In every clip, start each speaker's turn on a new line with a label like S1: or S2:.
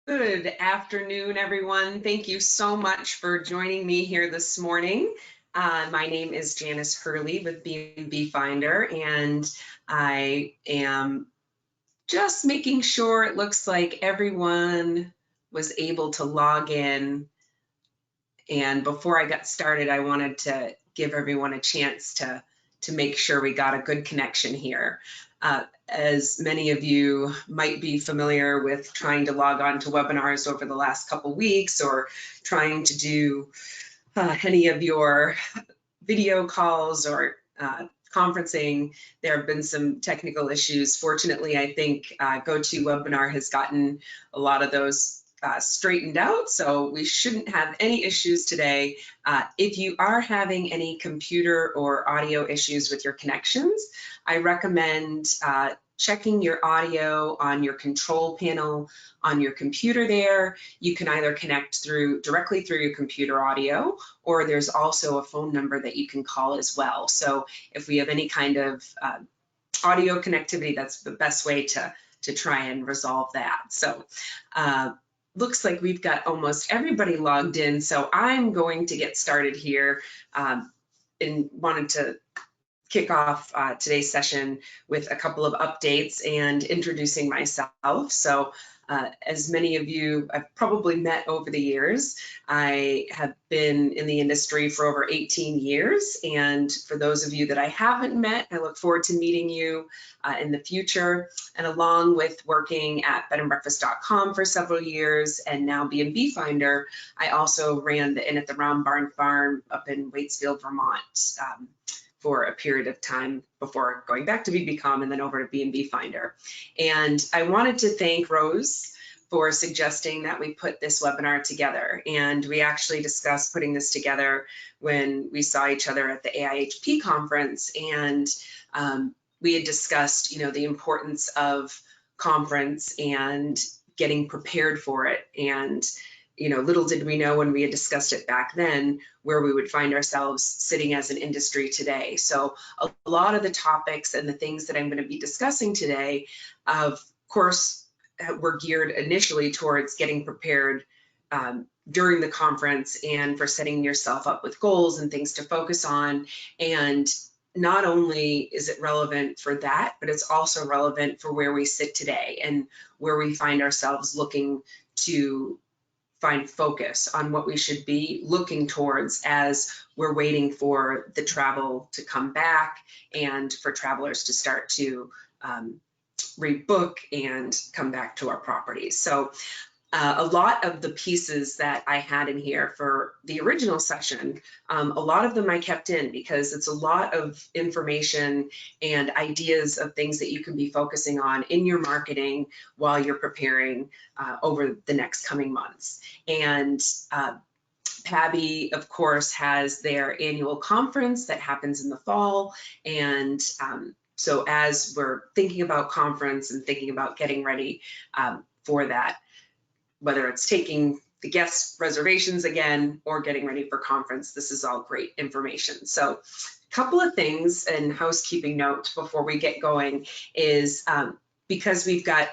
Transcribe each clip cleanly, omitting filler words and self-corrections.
S1: Good afternoon, everyone. Thank you so much for joining me here this morning. My name is Janice Hurley with B&B Finder, and I am just making sure it looks like everyone was able to log in. And before I got started, I wanted to give everyone a chance to make sure we got a good connection here. As many of you might be familiar with trying to log on to webinars over the last couple weeks, or trying to do any of your video calls or conferencing, there have been some technical issues. Fortunately, I think GoToWebinar has gotten a lot of those straightened out, so we shouldn't have any issues today. If you are having any computer or audio issues with your connections, I recommend checking your audio on your control panel on your computer there. You can either connect directly through your computer audio, or there's also a phone number that you can call as well. So if we have any kind of audio connectivity, that's the best way to try and resolve that. So looks like we've got almost everybody logged in, so I'm going to get started here and wanted to kick off today's session with a couple of updates and introducing myself. So as many of you I've probably met over the years, I have been in the industry for over 18 years. And for those of you that I haven't met, I look forward to meeting you in the future. And along with working at bedandbreakfast.com for several years and now B&B Finder, I also ran the Inn at the Round Barn Farm up in Waitsfield, Vermont, for a period of time before going back to BBCom and then over to B&B Finder. And I wanted to thank Rose for suggesting that we put this webinar together. And we actually discussed putting this together when we saw each other at the AIHP conference. And we had discussed, the importance of conference and getting prepared for it. And little did we know when we had discussed it back then where we would find ourselves sitting as an industry today. So a lot of the topics and the things that I'm going to be discussing today, of course, were geared initially towards getting prepared during the conference and for setting yourself up with goals and things to focus on. And not only is it relevant for that, but it's also relevant for where we sit today and where we find ourselves looking to find focus on what we should be looking towards as we're waiting for the travel to come back and for travelers to start to rebook and come back to our properties. So a lot of the pieces that I had in here for the original session, a lot of them I kept in because it's a lot of information and ideas of things that you can be focusing on in your marketing while you're preparing over the next coming months. And PABBI, of course, has their annual conference that happens in the fall. And so as we're thinking about conference and thinking about getting ready for that, whether it's taking the guest reservations again or getting ready for conference, this is all great information. So a couple of things and housekeeping notes before we get going is because we've got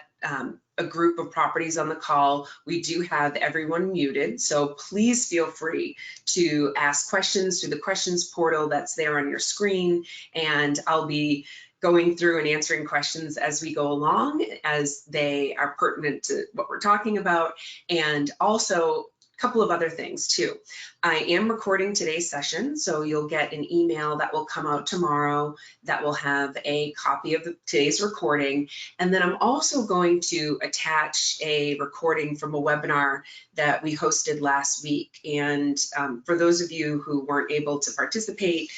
S1: a group of properties on the call, we do have everyone muted. So please feel free to ask questions through the questions portal that's there on your screen. And I'll be going through and answering questions as we go along, as they are pertinent to what we're talking about. And also a couple of other things too. I am recording today's session, so you'll get an email that will come out tomorrow that will have a copy of today's recording. And then I'm also going to attach a recording from a webinar that we hosted last week. And for those of you who weren't able to participate,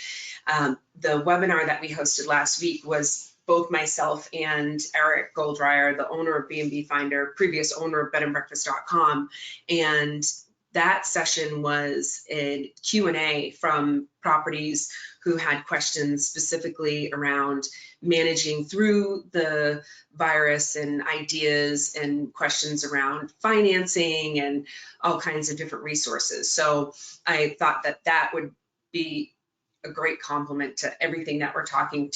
S1: the webinar that we hosted last week was both myself and Eric Goldreyer, the owner of B&B Finder, previous owner of bedandbreakfast.com. And that session was a Q&A from properties who had questions specifically around managing through the virus and ideas and questions around financing and all kinds of different resources. So I thought that that would be a great complement to everything that we're talking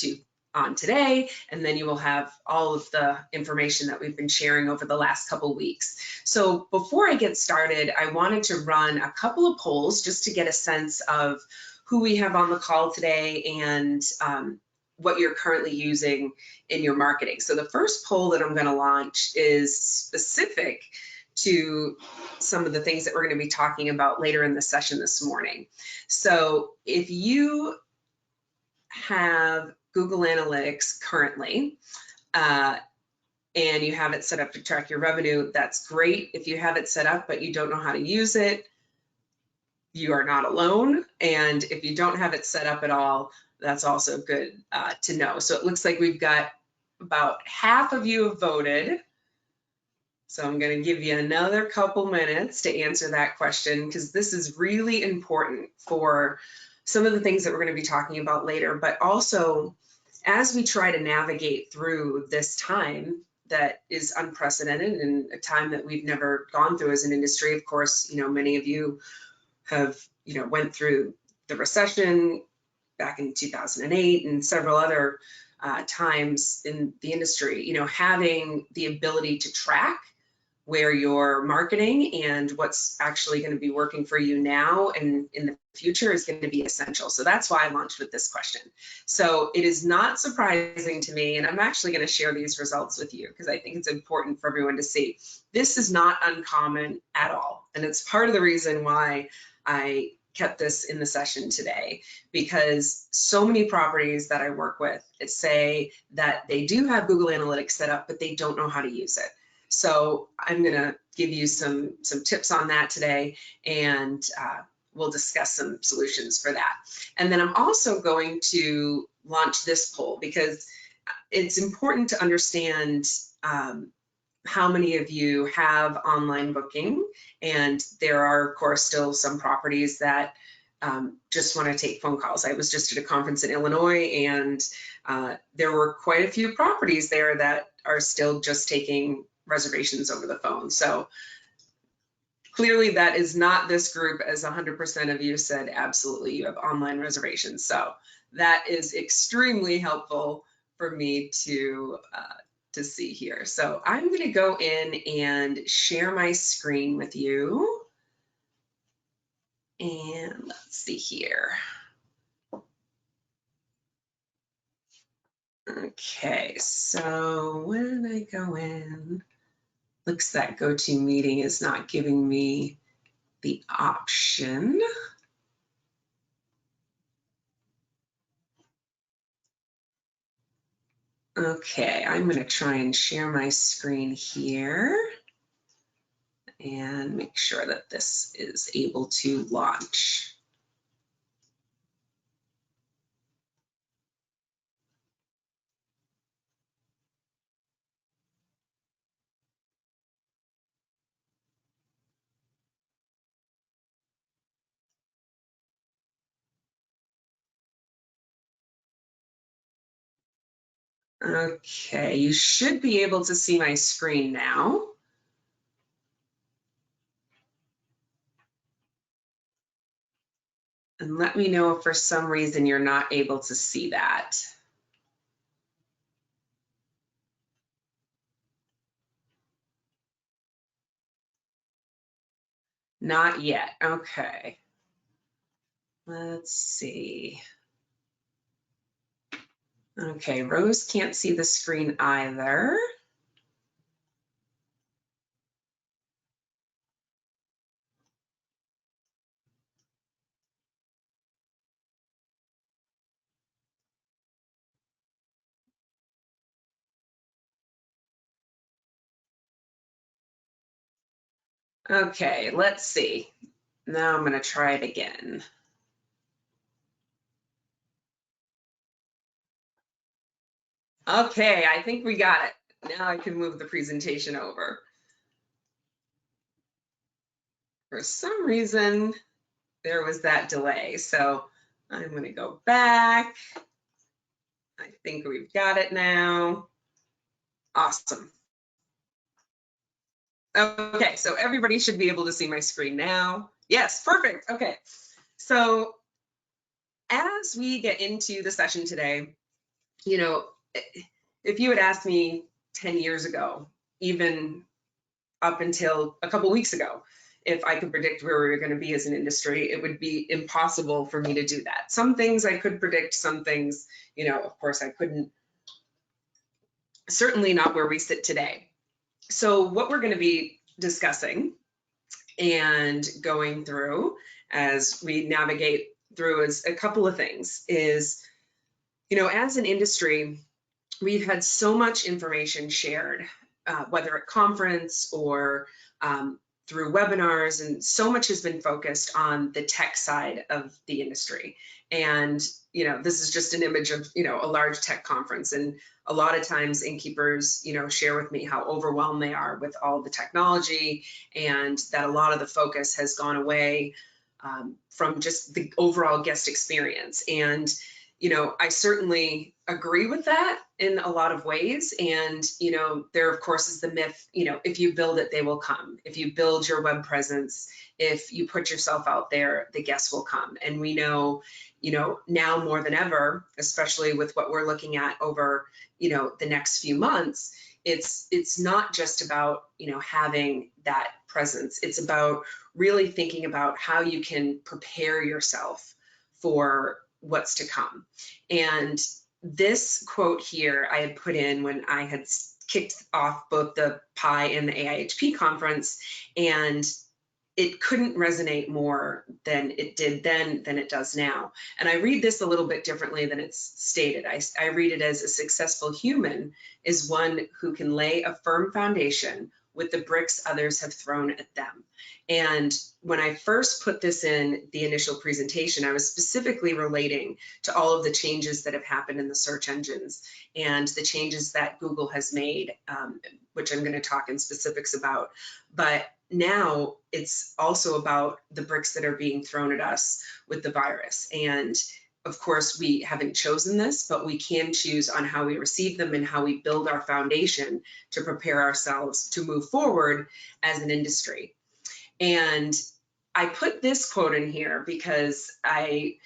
S1: on today, and then you will have all of the information that we've been sharing over the last couple weeks. So before I get started, I wanted to run a couple of polls just to get a sense of who we have on the call today and what you're currently using in your marketing. So the first poll that I'm going to launch is specific to some of the things that we're going to be talking about later in the session this morning. So if you have Google Analytics currently, and you have it set up to track your revenue, that's great. If you have it set up but you don't know how to use it, you are not alone. And if you don't have it set up at all, that's also good to know. So it looks like we've got about half of you have voted. So I'm going to give you another couple minutes to answer that question, because this is really important for some of the things that we're going to be talking about later, but also as we try to navigate through this time that is unprecedented and a time that we've never gone through as an industry. Of course, many of you have, went through the recession back in 2008 and several other times in the industry. Having the ability to track where you're marketing and what's actually going to be working for you now and in the future is going to be essential. So that's why I launched with this question. So it is not surprising to me, and I'm actually going to share these results with you because I think it's important for everyone to see. This is not uncommon at all. And it's part of the reason why I kept this in the session today, because so many properties that I work with say that they do have Google Analytics set up, but they don't know how to use it. So I'm going to give you some tips on that today, and we'll discuss some solutions for that. And then I'm also going to launch this poll because it's important to understand how many of you have online booking, and there are, of course, still some properties that just want to take phone calls. I was just at a conference in Illinois, and there were quite a few properties there that are still just taking reservations over the phone. So clearly that is not this group, as 100% of you said absolutely you have online reservations. So that is extremely helpful for me to see here. So I'm going to go in and share my screen with you. And let's see here. Okay, so when I go in, looks that GoToMeeting is not giving me the option. Okay, I'm going to try and share my screen here and make sure that this is able to launch. Okay, you should be able to see my screen now. And let me know if for some reason you're not able to see that. Not yet, okay. Let's see. Okay, Rose can't see the screen either. Okay, let's see. Now I'm going to try it again. Okay, I think we got it. Now I can move the presentation over. For some reason, there was that delay. So I'm going to go back. I think we've got it now. Awesome. Okay, so everybody should be able to see my screen now. Yes, perfect. Okay, so as we get into the session today, you know, if you had asked me 10 years ago, even up until a couple weeks ago, if I could predict where we were going to be as an industry, it would be impossible for me to do that. Some things I could predict, some things, of course I couldn't, certainly not where we sit today. So what we're going to be discussing and going through as we navigate through is a couple of things is, as an industry, we've had so much information shared, whether at conference or through webinars, and so much has been focused on the tech side of the industry. And, this is just an image of, a large tech conference. And a lot of times innkeepers, share with me how overwhelmed they are with all the technology, and that a lot of the focus has gone away from just the overall guest experience. And I certainly agree with that in a lot of ways. And, there, of course, is the myth, if you build it, they will come. If you build your web presence, if you put yourself out there, the guests will come. And we know, now more than ever, especially with what we're looking at over, the next few months, it's not just about, having that presence. It's about really thinking about how you can prepare yourself for what's to come. And this quote here I had put in when I had kicked off both the PABBI and the AIHP conference, and it couldn't resonate more than it did then than it does now. And I read this a little bit differently than it's stated. I read it as: a successful human is one who can lay a firm foundation with the bricks others have thrown at them. And when I first put this in the initial presentation, I was specifically relating to all of the changes that have happened in the search engines and the changes that Google has made, which I'm going to talk in specifics about. But now it's also about the bricks that are being thrown at us with the virus. And of course, we haven't chosen this, but we can choose on how we receive them and how we build our foundation to prepare ourselves to move forward as an industry. And I put this quote in here because I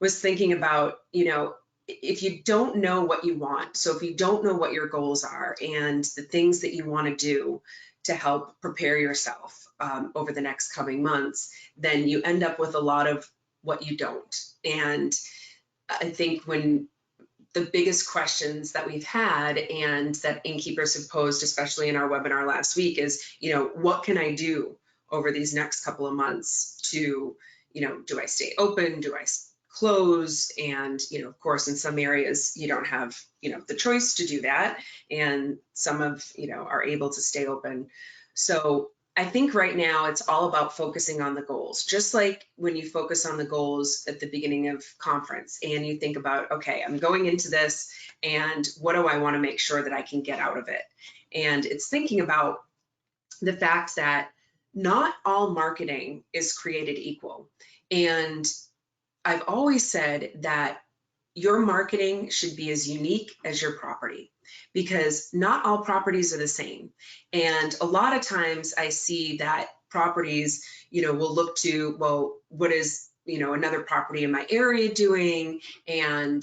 S1: was thinking about, if you don't know what you want, so if you don't know what your goals are and the things that you want to do to help prepare yourself over the next coming months, then you end up with a lot of what you don't. And I think when the biggest questions that we've had and that innkeepers have posed, especially in our webinar last week, is, what can I do over these next couple of months to, do I stay open? Do I close? And, of course, in some areas you don't have, the choice to do that. And some of, are able to stay open. So I think right now it's all about focusing on the goals, just like when you focus on the goals at the beginning of conference and you think about, okay, I'm going into this and what do I want to make sure that I can get out of it? And it's thinking about the fact that not all marketing is created equal. And I've always said that your marketing should be as unique as your property, because not all properties are the same. And a lot of times I see that properties, will look to, well, what is, another property in my area doing? And,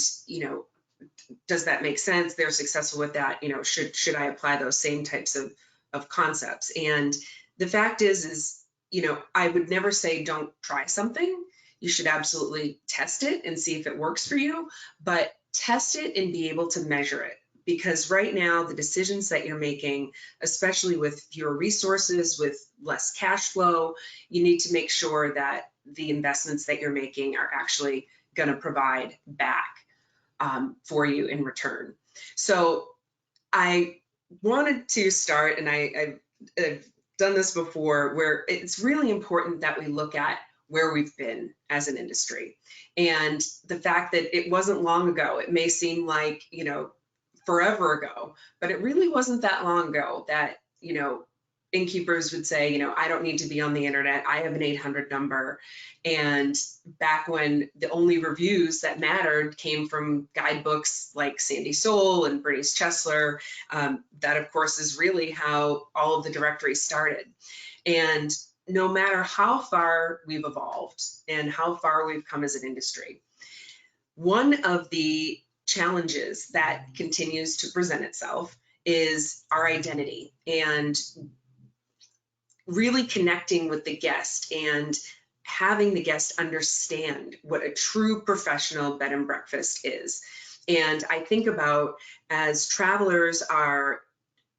S1: does that make sense? They're successful with that. Should I apply those same types of concepts? And the fact is, I would never say don't try something. You should absolutely test it and see if it works for you, but test it and be able to measure it. Because right now, the decisions that you're making, especially with fewer resources, with less cash flow, you need to make sure that the investments that you're making are actually going to provide back for you in return. So I wanted to start, and I've done this before, where it's really important that we look at where we've been as an industry. And the fact that it wasn't long ago, it may seem like, forever ago, but it really wasn't that long ago that, innkeepers would say, I don't need to be on the internet. I have an 800 number. And back when the only reviews that mattered came from guidebooks like Sandy Soul and Bernice Chesler, that of course is really how all of the directories started. And no matter how far we've evolved and how far we've come as an industry, one of the challenges that continues to present itself is our identity, and really connecting with the guest and having the guest understand what a true professional bed and breakfast is. And I think about, as travelers are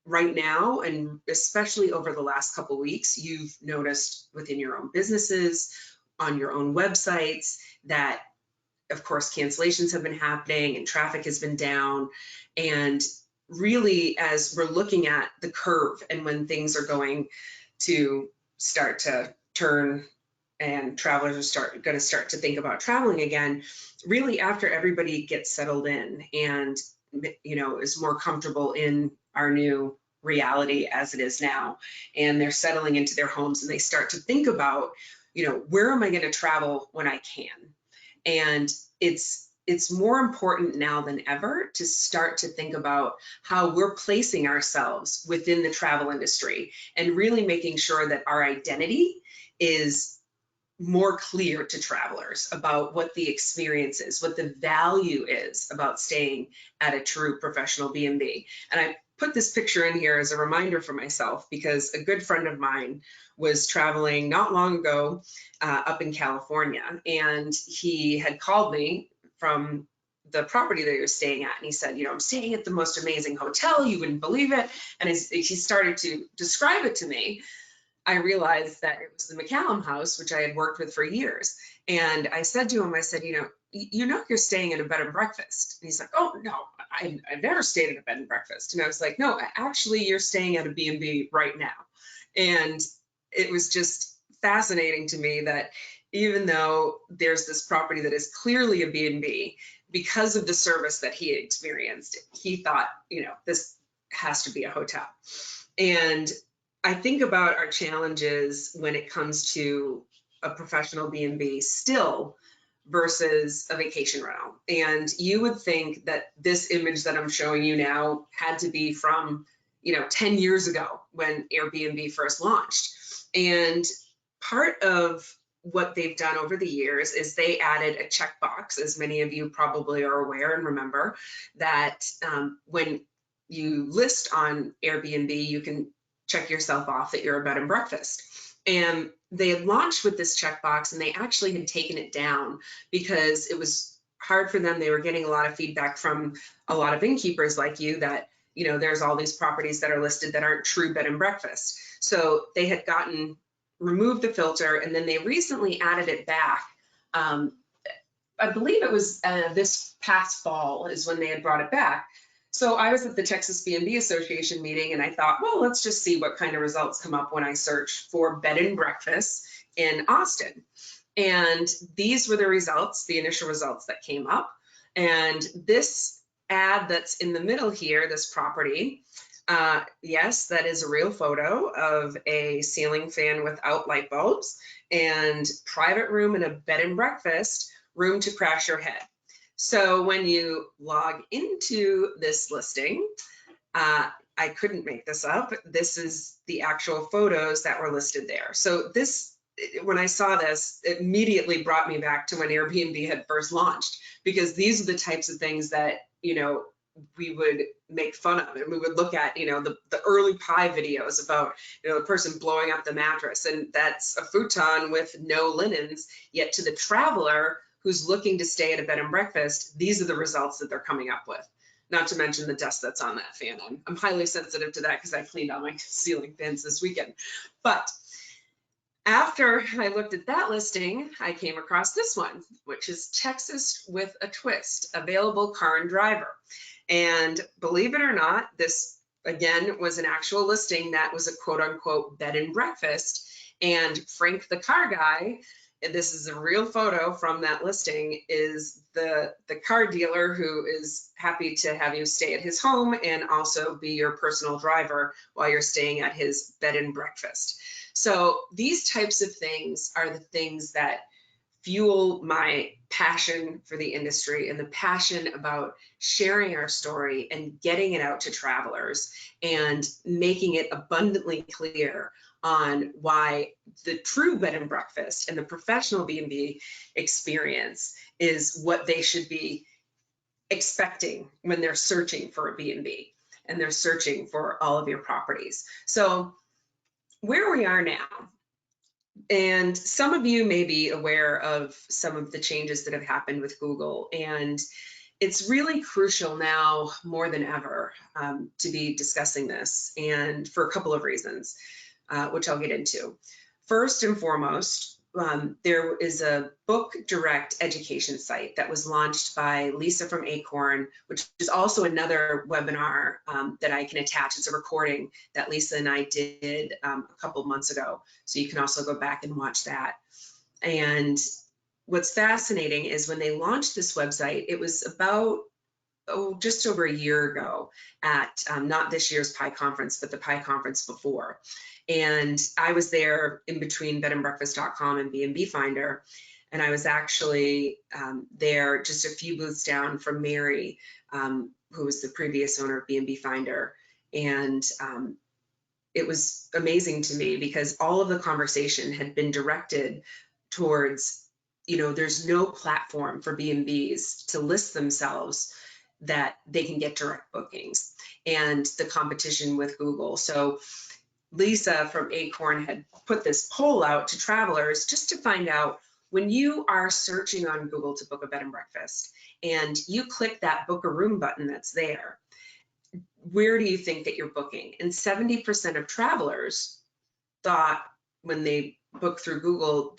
S1: right now, and especially over the last couple of weeks, you've noticed within your own businesses, on your own websites, that of course cancellations have been happening and traffic has been down. And really, as we're looking at the curve and when things are going to start to turn and travelers are going to start to think about traveling again, really after everybody gets settled in and is more comfortable in our new reality as it is now, and they're settling into their homes, and they start to think about, where am I going to travel when I can? And it's more important now than ever to start to think about how we're placing ourselves within the travel industry, and really making sure that our identity is more clear to travelers about what the experience is, what the value is about staying at a true professional B&B. And I put this picture in here as a reminder for myself, because a good friend of mine was traveling not long ago up in California, and he had called me from the property that he was staying at, and he said, I'm staying at the most amazing hotel, you wouldn't believe it. And as he started to describe it to me, I realized that it was the McCallum House, which I had worked with for years. And I said to him, I said, you're staying at a bed and breakfast. And he's like, oh, no, I've never stayed at a bed and breakfast. And I was like, no, actually, you're staying at a B&B right now. And it was just fascinating to me that even though there's this property that is clearly a B&B, because of the service that he experienced, he thought, this has to be a hotel. And I think about our challenges when it comes to a professional B&B still versus a vacation rental. And you would think that this image that I'm showing you now had to be from, 10 years ago when Airbnb first launched. And part of what they've done over the years is they added a checkbox, as many of you probably are aware and remember, that when you list on Airbnb, you can check yourself off that you're a bed and breakfast. And they had launched with this checkbox, and they actually had taken it down because it was hard for them. They were getting a lot of feedback from a lot of innkeepers like you that, there's all these properties that are listed that aren't true bed and breakfast. So they had removed the filter, and then they recently added it back. I believe it was this past fall is when they had brought it back. So I was at the Texas B&B Association meeting, and I thought, well, let's just see what kind of results come up when I search for bed and breakfast in Austin. And these were the results, the initial results that came up. And this ad that's in the middle here, this property, yes, that is a real photo of a ceiling fan without light bulbs, and private room and a bed and breakfast, room to crash your head. So when you log into this listing, I couldn't make this up. This is the actual photos that were listed there. So this, when I saw this, it immediately brought me back to when Airbnb had first launched, because these are the types of things that, we would make fun of, and we would look at, the early pie videos about, the person blowing up the mattress, and that's a futon with no linens, yet to the traveler who's looking to stay at a bed and breakfast, these are the results that they're coming up with. Not to mention the dust that's on that fan. I'm highly sensitive to that because I cleaned all my ceiling fans this weekend. But after I looked at that listing, I came across this one, which is Texas with a twist, available car and driver. And believe it or not, this again was an actual listing that was a quote unquote bed and breakfast. And Frank, the car guy, and this is a real photo from that listing, is the car dealer who is happy to have you stay at his home and also be your personal driver while you're staying at his bed and breakfast. So these types of things are the things that fuel my passion for the industry and the passion about sharing our story and getting it out to travelers and making it abundantly clear on why the true bed and breakfast and the professional B&B experience is what they should be expecting when they're searching for a B&B and they're searching for all of your properties. So where we are now, and some of you may be aware of some of the changes that have happened with Google, and it's really crucial now more than ever to be discussing this, and for a couple of reasons, which I'll get into. First and foremost, there is a book direct education site that was launched by Lisa from Acorn, which is also another webinar that I can attach. It's a recording that Lisa and I did a couple months ago. So you can also go back and watch that. And what's fascinating is when they launched this website, it was about just over a year ago at not this year's PI conference, but the PI conference before. And I was there in between bedandbreakfast.com and B&B Finder. And I was actually there just a few booths down from Mary, who was the previous owner of B&B Finder. And it was amazing to me because all of the conversation had been directed towards, there's no platform for B&Bs to list themselves that they can get direct bookings, and the competition with Google. So Lisa from Acorn had put this poll out to travelers just to find out, when you are searching on Google to book a bed and breakfast and you click that book a room button that's there, where do you think that you're booking? And 70% of travelers thought when they booked through Google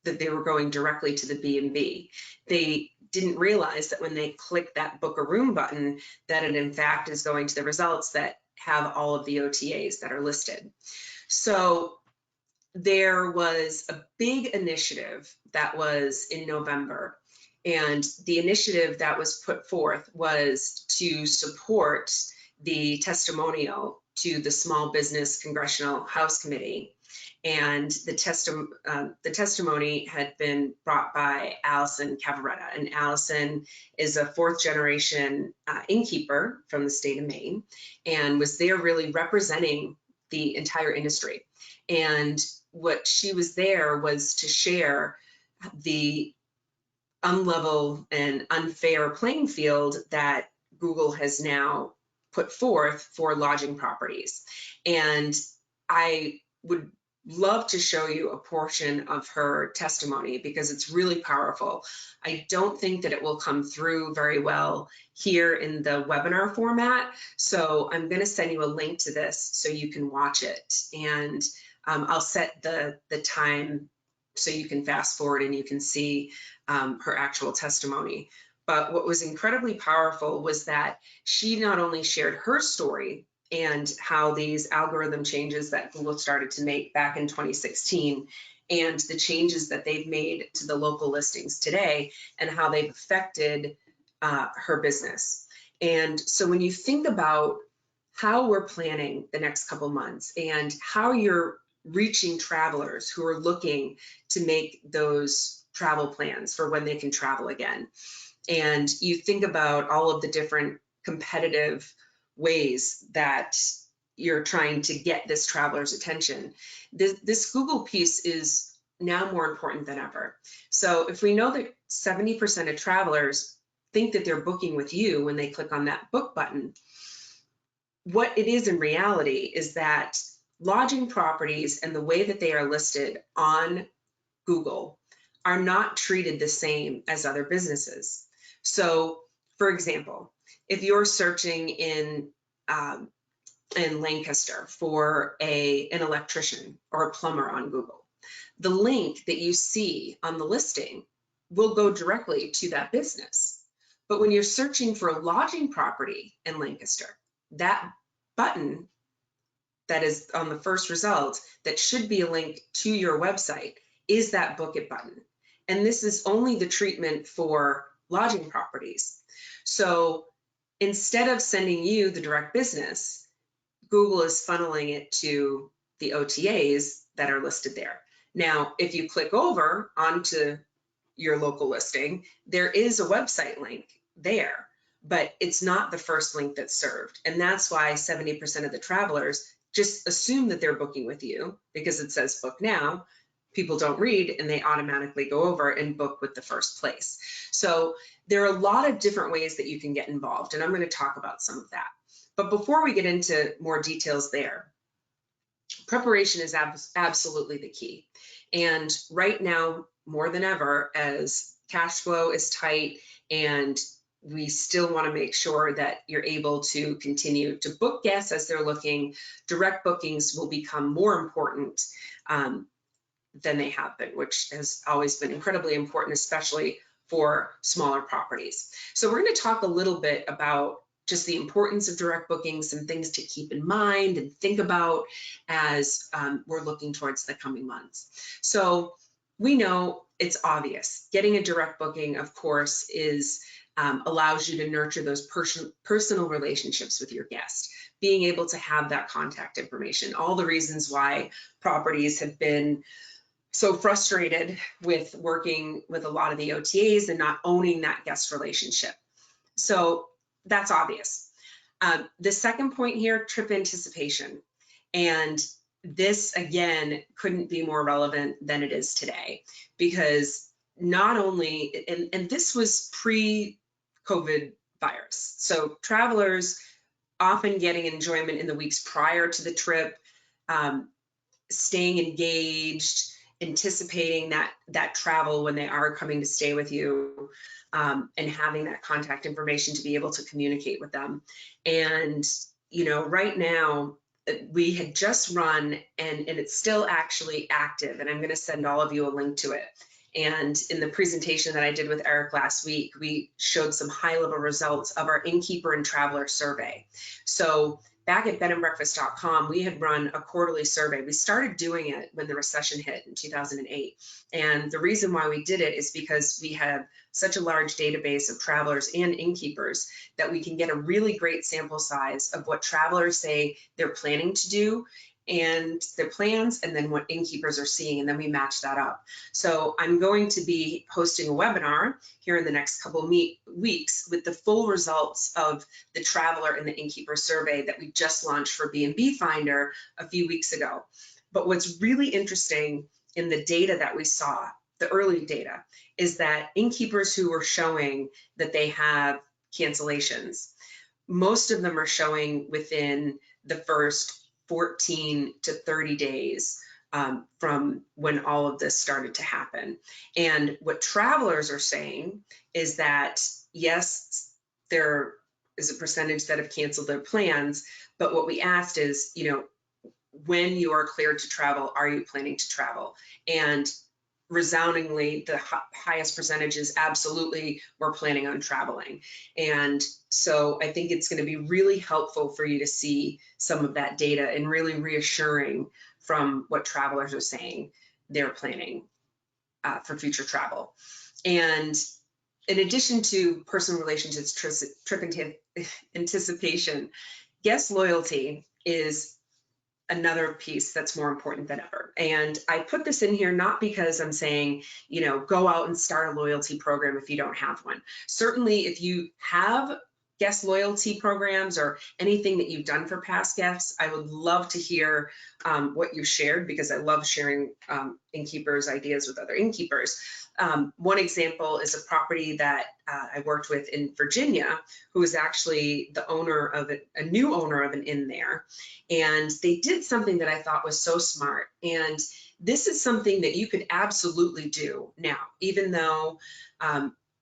S1: that they were going directly to the B&B. They didn't realize that when they click that book a room button, that it in fact is going to the results that have all of the OTAs that are listed. So there was a big initiative that was in November, and the initiative that was put forth was to support the testimonial to the Small Business Congressional House Committee. And the testimony had been brought by Allison Cavaretta, and Allison is a fourth generation innkeeper from the state of Maine, and was there really representing the entire industry. And what she was there was to share the unlevel and unfair playing field that Google has now put forth for lodging properties. And I would love to show you a portion of her testimony because it's really powerful. I don't think that it will come through very well here in the webinar format, so I'm going to send you a link to this so you can watch it, and I'll set the time so you can fast forward and you can see her actual testimony. But what was incredibly powerful was that she not only shared her story and how these algorithm changes that Google started to make back in 2016 and the changes that they've made to the local listings today and how they've affected her business. And so when you think about how we're planning the next couple months and how you're reaching travelers who are looking to make those travel plans for when they can travel again, and you think about all of the different competitive ways that you're trying to get this traveler's attention, this Google piece is now more important than ever. So if we know that 70% of travelers think that they're booking with you when they click on that book button, what it is in reality is that lodging properties and the way that they are listed on Google are not treated the same as other businesses. So, for example, if you're searching in Lancaster for an electrician or a plumber on Google, the link that you see on the listing will go directly to that business. But when you're searching for a lodging property in Lancaster, that button that is on the first result that should be a link to your website is that book it button. And this is only the treatment for lodging properties. So instead of sending you the direct business, Google is funneling it to the OTAs that are listed there. Now, if you click over onto your local listing, there is a website link there, but it's not the first link that's served. And that's why 70% of the travelers just assume that they're booking with you because it says book now, people don't read and they automatically go over and book with the first place. So there are a lot of different ways that you can get involved, and I'm going to talk about some of that. But before we get into more details there, preparation is absolutely the key. And right now, more than ever, as cash flow is tight and we still want to make sure that you're able to continue to book guests as they're looking, direct bookings will become more important than they have been, which has always been incredibly important, especially for smaller properties. So we're going to talk a little bit about just the importance of direct bookings, some things to keep in mind and think about as we're looking towards the coming months. So we know it's obvious. Getting a direct booking, of course, is allows you to nurture those personal relationships with your guest, being able to have that contact information, all the reasons why properties have been so frustrated with working with a lot of the OTAs and not owning that guest relationship. So that's obvious. The second point here, trip anticipation. And this, again, couldn't be more relevant than it is today, because not only, and this was pre-COVID virus, so travelers often getting enjoyment in the weeks prior to the trip, staying engaged, anticipating that travel when they are coming to stay with you, and having that contact information to be able to communicate with them. And, you know, right now we had just run, and it's still actually active, and I'm going to send all of you a link to it. And in the presentation that I did with Eric last week, we showed some high-level results of our innkeeper and traveler survey. So back at bedandbreakfast.com, we had run a quarterly survey. We started doing it when the recession hit in 2008. And the reason why we did it is because we have such a large database of travelers and innkeepers that we can get a really great sample size of what travelers say they're planning to do and their plans, and then what innkeepers are seeing, and then we match that up. So I'm going to be hosting a webinar here in the next couple of weeks with the full results of the traveler and the innkeeper survey that we just launched for B&B Finder a few weeks ago. But what's really interesting in the data that we saw, the early data, is that innkeepers who were showing that they have cancellations, most of them are showing within the first 14 to 30 days from when all of this started to happen. And what travelers are saying is that, yes, there is a percentage that have canceled their plans, but what we asked is, you know, when you are cleared to travel, are you planning to travel? And resoundingly, the highest percentage is absolutely, we're planning on traveling. And so I think it's going to be really helpful for you to see some of that data and really reassuring from what travelers are saying they're planning for future travel. And in addition to personal relationships, trip anticipation, guest loyalty is another piece that's more important than ever. And I put this in here not because I'm saying, you know, go out and start a loyalty program if you don't have one. Certainly, if you have guest loyalty programs or anything that you've done for past guests, I would love to hear what you shared, because I love sharing innkeepers' ideas with other innkeepers. One example is a property that I worked with in Virginia, who is actually the owner of a new owner of an inn there. And they did something that I thought was so smart. And this is something that you could absolutely do now, even though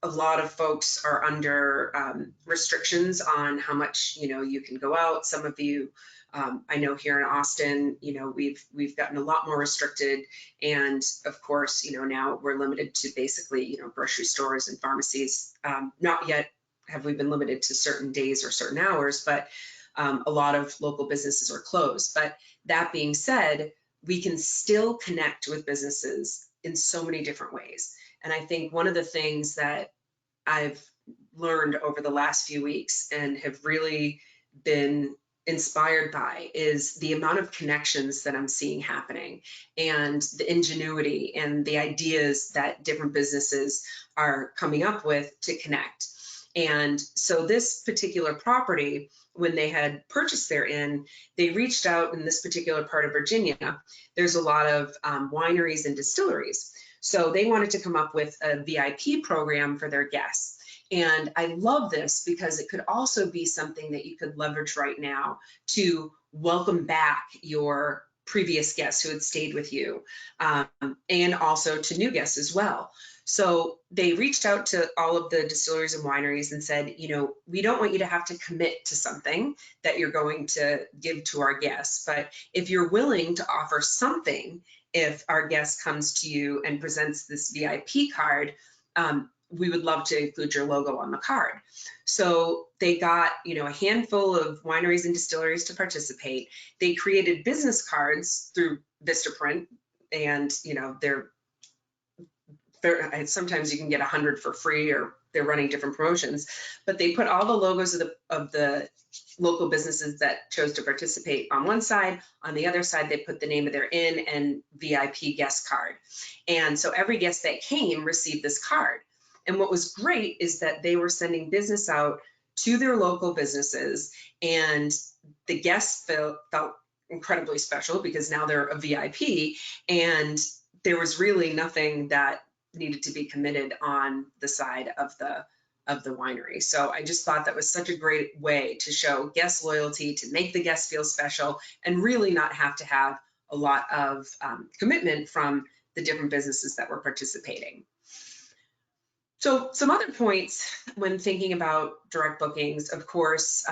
S1: a lot of folks are under restrictions on how much, you know, you can go out. Some of you, I know here in Austin, you know, we've gotten a lot more restricted, and of course, you know, now we're limited to basically, you know, grocery stores and pharmacies. Not yet have we been limited to certain days or certain hours, but a lot of local businesses are closed. But that being said, we can still connect with businesses in so many different ways. And I think one of the things that I've learned over the last few weeks and have really been inspired by is the amount of connections that I'm seeing happening, and the ingenuity and the ideas that different businesses are coming up with to connect. And so this particular property, when they had purchased their inn, they reached out in this particular part of Virginia. There's a lot of wineries and distilleries. So they wanted to come up with a VIP program for their guests. And I love this because it could also be something that you could leverage right now to welcome back your previous guests who had stayed with you, and also to new guests as well. So they reached out to all of the distilleries and wineries and said, you know, we don't want you to have to commit to something that you're going to give to our guests, but if you're willing to offer something, if our guest comes to you and presents this VIP card, we would love to include your logo on the card. So they got, you know, a handful of wineries and distilleries to participate. They created business cards through Vistaprint, and, you know, sometimes you can get 100 for free, or they're running different promotions, but they put all the logos of the local businesses that chose to participate on one side. On the other side, they put the name of their inn and VIP guest card. And so every guest that came received this card. And what was great is that they were sending business out to their local businesses, and the guests felt incredibly special because now they're a VIP, and there was really nothing that needed to be committed on the side of the winery. So I just thought that was such a great way to show guest loyalty, to make the guests feel special, and really not have to have a lot of commitment from the different businesses that were participating. So some other points when thinking about direct bookings, of course,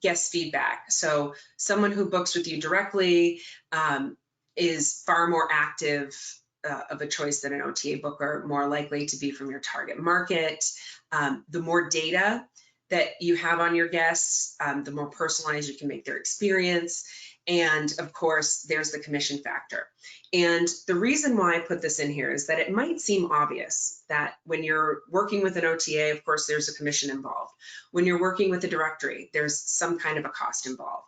S1: guest feedback. So someone who books with you directly is far more active of a choice than an OTA booker, more likely to be from your target market. The more data that you have on your guests, the more personalized you can make their experience. And of course, there's the commission factor. And the reason why I put this in here is that it might seem obvious that when you're working with an OTA, of course, there's a commission involved. When you're working with a directory, there's some kind of a cost involved.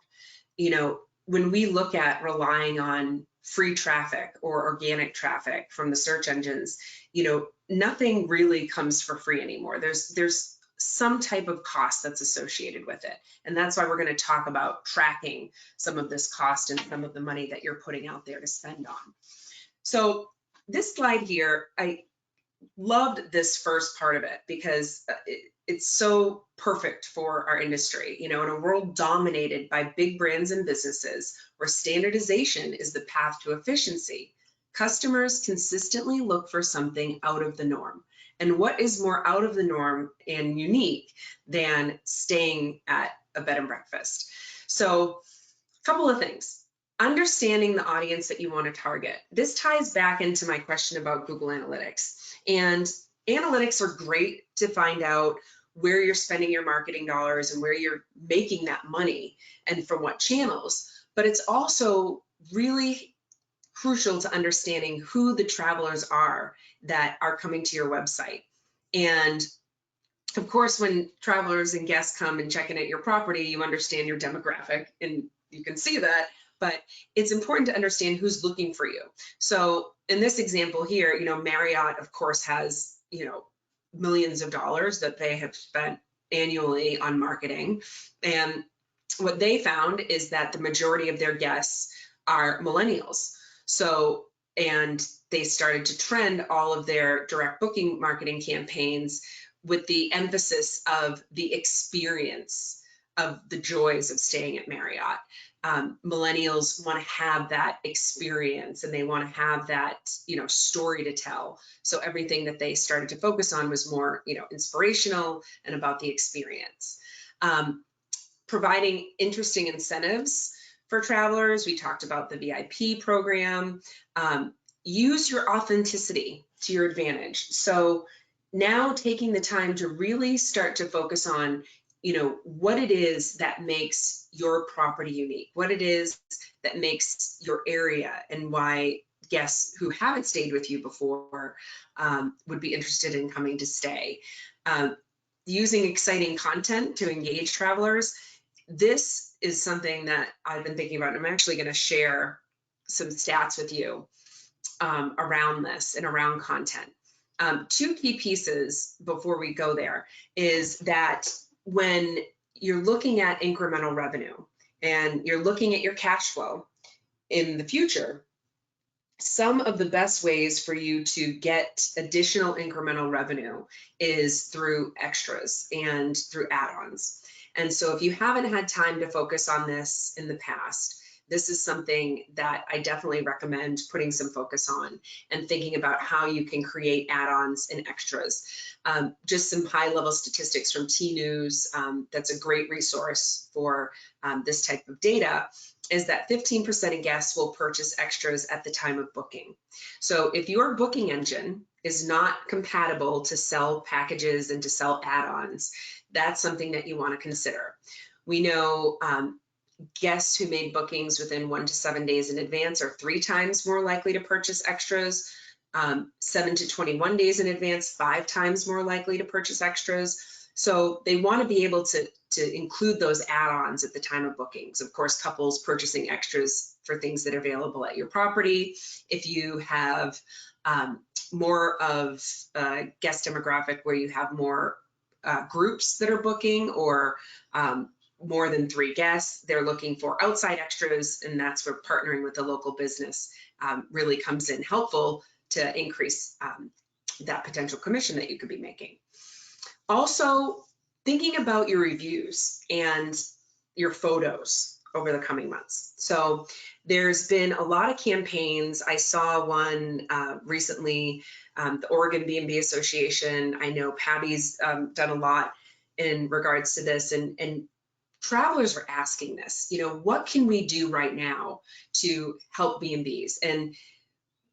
S1: You know, when we look at relying on free traffic or organic traffic from the search engines, you know, nothing really comes for free anymore. There's some type of cost that's associated with it. And that's why we're going to talk about tracking some of this cost and some of the money that you're putting out there to spend on. So this slide here, I loved this first part of it because it's so perfect for our industry. You know, in a world dominated by big brands and businesses where standardization is the path to efficiency, customers consistently look for something out of the norm. And what is more out of the norm and unique than staying at a bed and breakfast? So a couple of things. Understanding the audience that you want to target. This ties back into my question about Google Analytics. And analytics are great to find out where you're spending your marketing dollars and where you're making that money and from what channels. But it's also really crucial to understanding who the travelers are that are coming to your website. And of course, when travelers and guests come and check in at your property, you understand your demographic, and you can see that, but it's important to understand who's looking for you. So in this example here, you know, Marriott, of course, has, you know, millions of dollars that they have spent annually on marketing. And what they found is that the majority of their guests are millennials. So, and they started to trend all of their direct booking marketing campaigns with the emphasis of the experience of the joys of staying at Marriott. Millennials want to have that experience, and they want to have that, you know, story to tell. So everything that they started to focus on was more, you know, inspirational and about the experience. Providing interesting incentives for travelers. We talked about the VIP program. Use your authenticity to your advantage. So now taking the time to really start to focus on, you know, what it is that makes your property unique, what it is that makes your area, and why guests who haven't stayed with you before would be interested in coming to stay. Using exciting content to engage travelers. This is something that I've been thinking about. I'm actually going to share some stats with you around this and around content. Two key pieces before we go there is that when you're looking at incremental revenue and you're looking at your cash flow in the future, some of the best ways for you to get additional incremental revenue is through extras and through add-ons. And so if you haven't had time to focus on this in the past, this is something that I definitely recommend putting some focus on and thinking about how you can create add-ons and extras. Just some high-level statistics from T-News, that's a great resource for this type of data, is that 15% of guests will purchase extras at the time of booking. So if your booking engine is not compatible to sell packages and to sell add-ons, that's something that you want to consider. We know guests who made bookings within 1 to 7 days in advance are 3 times more likely to purchase extras. 7 to 21 days in advance, 5 times more likely to purchase extras. So they want to be able to include those add-ons at the time of bookings. Of course, couples purchasing extras for things that are available at your property. If you have more of a guest demographic where you have more groups that are booking, or more than 3 guests, they're looking for outside extras, and that's where partnering with the local business really comes in helpful to increase that potential commission that you could be making. Also, thinking about your reviews and your photos over the coming months. So there's been a lot of campaigns. I saw one recently, the Oregon B&B Association. I know PABBI's done a lot in regards to this, and travelers are asking this, what can we do right now to help B&Bs? And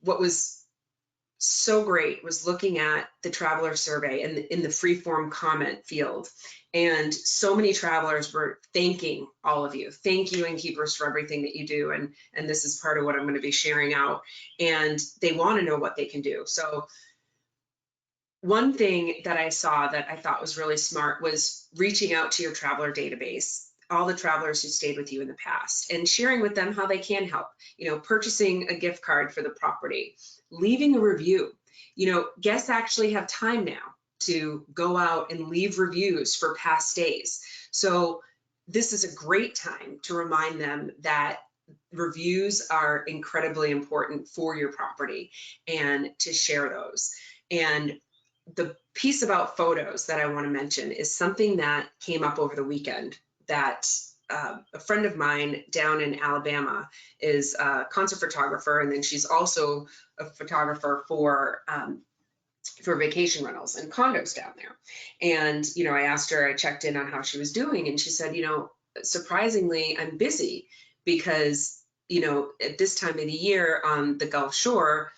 S1: what was so great was looking at the traveler survey and in the free-form comment field, and so many travelers were thanking all of you. Thank you, innkeepers, for everything that you do, and this is part of what I'm going to be sharing out, and they want to know what they can do. So one thing that I saw that I thought was really smart was reaching out to your traveler database, all the travelers who stayed with you in the past, and sharing with them how they can help, purchasing a gift card for the property, leaving a review. Guests actually have time now to go out and leave reviews for past stays. So this is a great time to remind them that reviews are incredibly important for your property and to share those. And the piece about photos that I want to mention is something that came up over the weekend, that a friend of mine down in Alabama is a concert photographer, and then she's also a photographer for vacation rentals and condos down there. And, I asked her, I checked in on how she was doing, and she said, surprisingly, I'm busy because, at this time of the year on the Gulf Shore,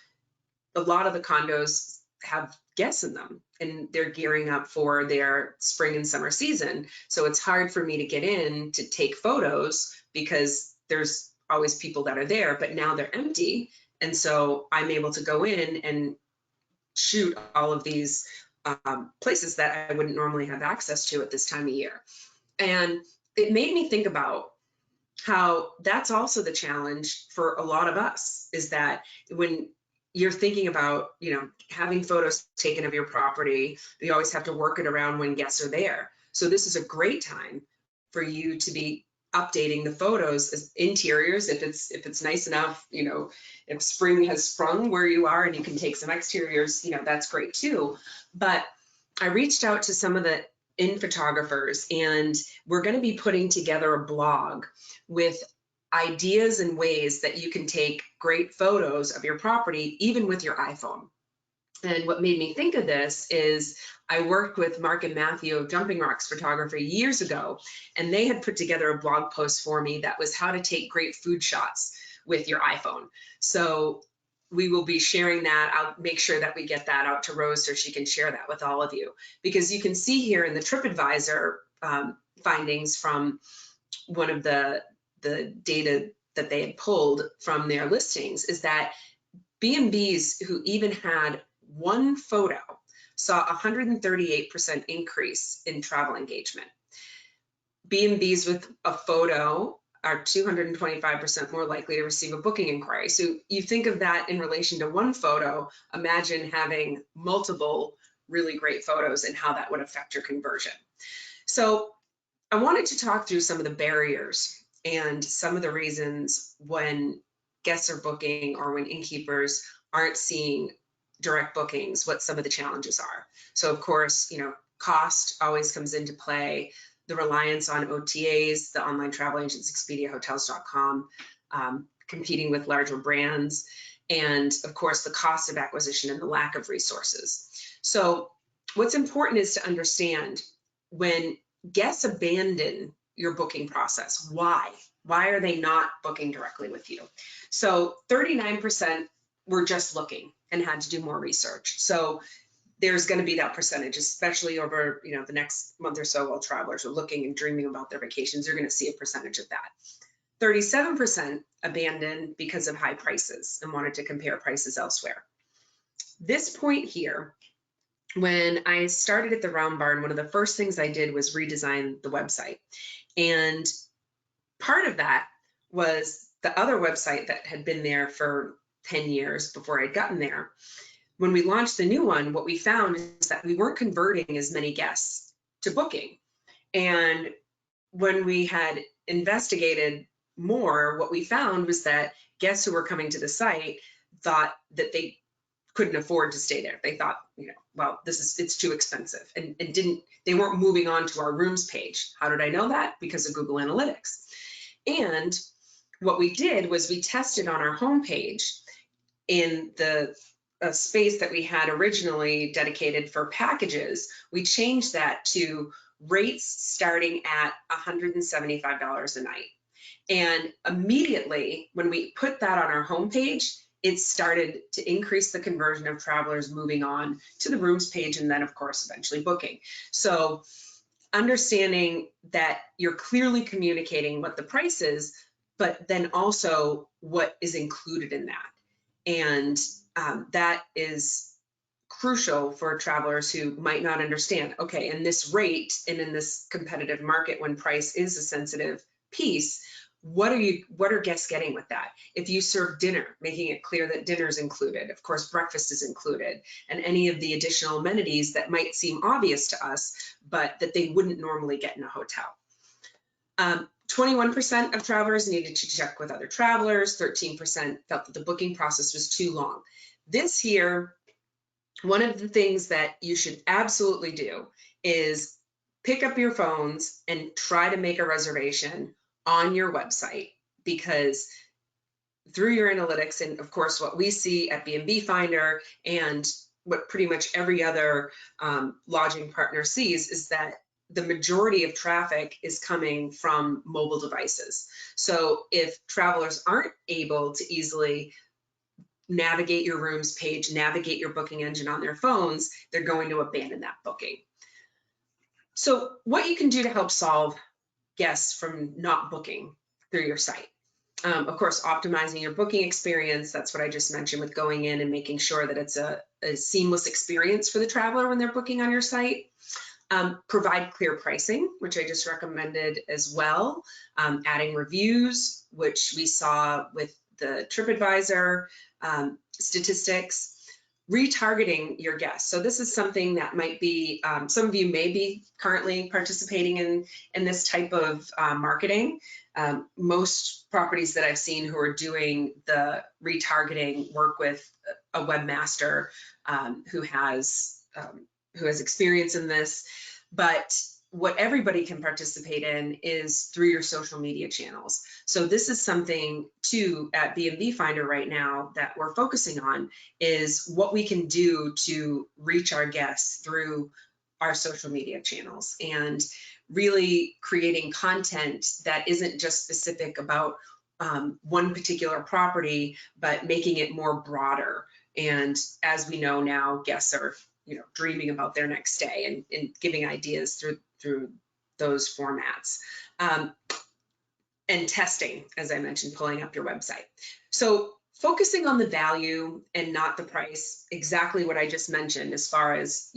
S1: a lot of the condos have guests in them, and they're gearing up for their spring and summer season. So it's hard for me to get in to take photos because there's always people that are there, but now they're empty. And so I'm able to go in and shoot all of these places that I wouldn't normally have access to at this time of year. And it made me think about how that's also the challenge for a lot of us, is that when you're thinking about, having photos taken of your property, you always have to work it around when guests are there. So this is a great time for you to be updating the photos as interiors, if it's nice enough, if spring has sprung where you are and you can take some exteriors, that's great too. But I reached out to some of the photographers, and we're going to be putting together a blog with ideas and ways that you can take great photos of your property, even with your iPhone. And what made me think of this is I worked with Mark and Matthew of Jumping Rocks Photography years ago, and they had put together a blog post for me that was how to take great food shots with your iPhone. So we will be sharing that. I'll make sure that we get that out to Rose so she can share that with all of you, because you can see here in the TripAdvisor findings from one of the data that they had pulled from their listings is that B&Bs who even had one photo saw 138% increase in travel engagement. B&Bs with a photo are 225% more likely to receive a booking inquiry. So you think of that in relation to one photo, imagine having multiple really great photos and how that would affect your conversion. So I wanted to talk through some of the barriers and some of the reasons when guests are booking or when innkeepers aren't seeing direct bookings, what some of the challenges are. So of course, cost always comes into play, the reliance on OTAs, the online travel agents, Expedia, hotels.com, competing with larger brands, and of course the cost of acquisition and the lack of resources. So what's important is to understand when guests abandon your booking process, why? Why are they not booking directly with you? So 39% were just looking and had to do more research. So there's going to be that percentage, especially over the next month or so while travelers are looking and dreaming about their vacations. You're going to see a percentage of that. 37% abandoned because of high prices and wanted to compare prices elsewhere. This point here, when I started at the Round Barn, one of the first things I did was redesign the website. And part of that was the other website that had been there for 10 years before I'd gotten there. When we launched the new one, what we found is that we weren't converting as many guests to booking. And when we had investigated more, what we found was that guests who were coming to the site thought that they couldn't afford to stay there. They thought, well, it's too expensive, and they weren't moving on to our rooms page. How did I know that? Because of Google Analytics. And what we did was we tested on our homepage in the space that we had originally dedicated for packages. We changed that to rates starting at $175 a night. And immediately when we put that on our homepage, it started to increase the conversion of travelers moving on to the rooms page and then of course eventually booking. So understanding that you're clearly communicating what the price is, but then also what is included in that. And that is crucial for travelers who might not understand, okay, in this rate and in this competitive market when price is a sensitive piece, what are guests getting with that? If you serve dinner, making it clear that dinner is included, of course breakfast is included, and any of the additional amenities that might seem obvious to us, but that they wouldn't normally get in a hotel. 21% of travelers needed to check with other travelers, 13% felt that the booking process was too long. This here, one of the things that you should absolutely do is pick up your phones and try to make a reservation on your website, because through your analytics and of course what we see at B&B Finder and what pretty much every other lodging partner sees is that the majority of traffic is coming from mobile devices. So if travelers aren't able to easily navigate your rooms page, navigate your booking engine on their phones, they're going to abandon that booking. So what you can do to help solve guests from not booking through your site. Of course, optimizing your booking experience, that's what I just mentioned with going in and making sure that it's a seamless experience for the traveler when they're booking on your site. Provide clear pricing, which I just recommended as well. Adding reviews, which we saw with the TripAdvisor statistics. Retargeting your guests. So this is something that might be, some of you may be currently participating in this type of marketing. Most properties that I've seen who are doing the retargeting work with a webmaster who has experience in this. But what everybody can participate in is through your social media channels. So this is something too at B&B Finder right now that we're focusing on, is what we can do to reach our guests through our social media channels and really creating content that isn't just specific about one particular property, but making it more broader. And as we know now, guests are dreaming about their next stay and giving ideas through those formats. And testing, as I mentioned, pulling up your website. So focusing on the value and not the price, exactly what I just mentioned as far as,